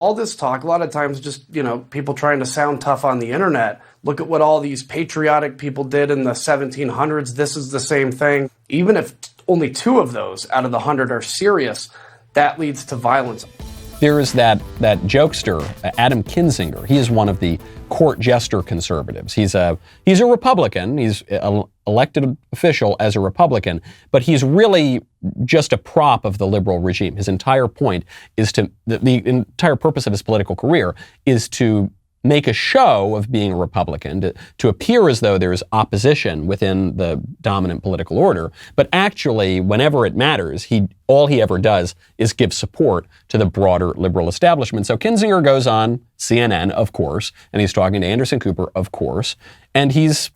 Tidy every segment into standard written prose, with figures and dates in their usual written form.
All this talk, a lot of times just, people trying to sound tough on the internet. Look at what all these patriotic people did in the 1700s. This is the same thing. Even if only 2 of those out of the 100 are serious, that leads to violence. There is that jokester, Adam Kinzinger. He is one of the court jester conservatives. He's a Republican. He's an elected official as a Republican, but he's really just a prop of the liberal regime. His entire point is the entire purpose of his political career is to make a show of being a Republican, to appear as though there's opposition within the dominant political order. But actually, whenever it matters, all he ever does is give support to the broader liberal establishment. So Kinzinger goes on CNN, of course, and he's talking to Anderson Cooper, of course, and he's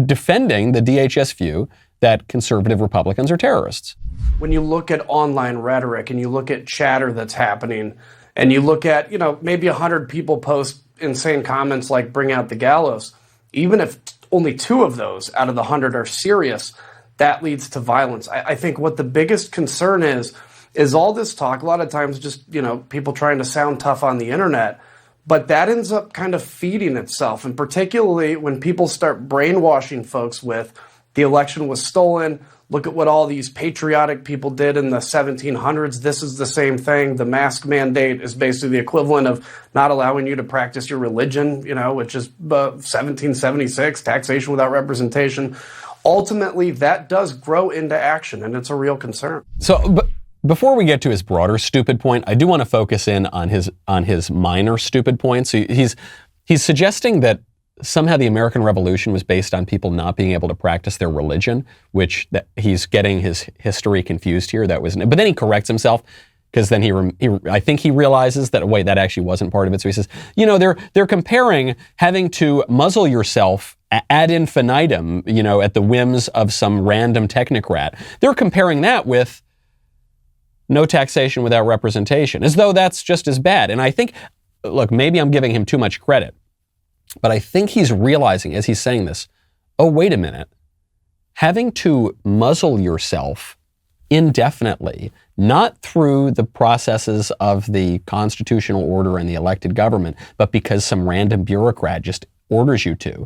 defending the DHS view that conservative Republicans are terrorists. When you look at online rhetoric and you look at chatter that's happening, and you look at, maybe 100 people post insane comments like bring out the gallows, even if only 2 of those out of the 100 are serious, that leads to violence. I think what the biggest concern is all this talk, a lot of times just, people trying to sound tough on the internet, but that ends up kind of feeding itself. And particularly when people start brainwashing folks with the election was stolen, look at what all these patriotic people did in the 1700s. This is the same thing. The mask mandate is basically the equivalent of not allowing you to practice your religion, which is 1776, taxation without representation. Ultimately, that does grow into action, and it's a real concern. But before we get to his broader stupid point, I do want to focus in on his minor stupid points. He's suggesting that somehow the American Revolution was based on people not being able to practice their religion, which he's getting his history confused here. But then he corrects himself because then I think he realizes that, wait, that actually wasn't part of it. So he says, they're comparing having to muzzle yourself ad infinitum, at the whims of some random technocrat. They're comparing that with no taxation without representation, as though that's just as bad. And I think, look, maybe I'm giving him too much credit, but I think he's realizing as he's saying this, oh, wait a minute, having to muzzle yourself indefinitely, not through the processes of the constitutional order and the elected government, but because some random bureaucrat just orders you to,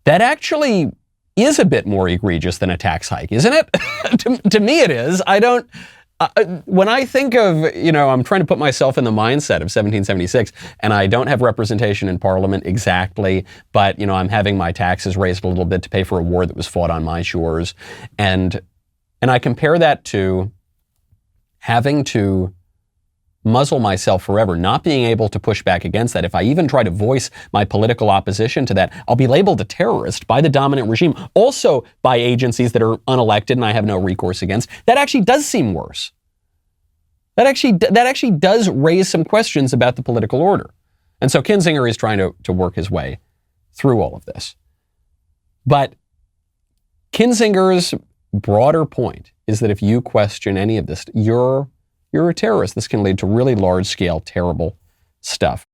that actually is a bit more egregious than a tax hike, isn't it? to me it is. When I think of, I'm trying to put myself in the mindset of 1776, and I don't have representation in Parliament exactly, but, I'm having my taxes raised a little bit to pay for a war that was fought on my shores. And I compare that to having to muzzle myself forever, not being able to push back against that. If I even try to voice my political opposition to that, I'll be labeled a terrorist by the dominant regime, also by agencies that are unelected and I have no recourse against. That actually does seem worse. That actually does raise some questions about the political order. And so Kinzinger is trying to work his way through all of this. But Kinzinger's broader point is that if you question any of this, you're a terrorist. This can lead to really large-scale, terrible stuff.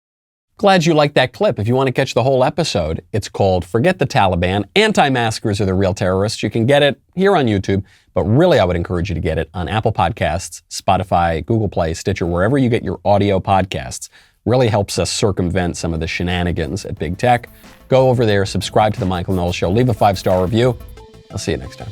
Glad you liked that clip. If you want to catch the whole episode, it's called Forget the Taliban, Anti-Maskers Are the Real Terrorists. You can get it here on YouTube, but really I would encourage you to get it on Apple Podcasts, Spotify, Google Play, Stitcher, wherever you get your audio podcasts. Really helps us circumvent some of the shenanigans at Big Tech. Go over there, subscribe to The Michael Knowles Show, leave a 5-star review. I'll see you next time.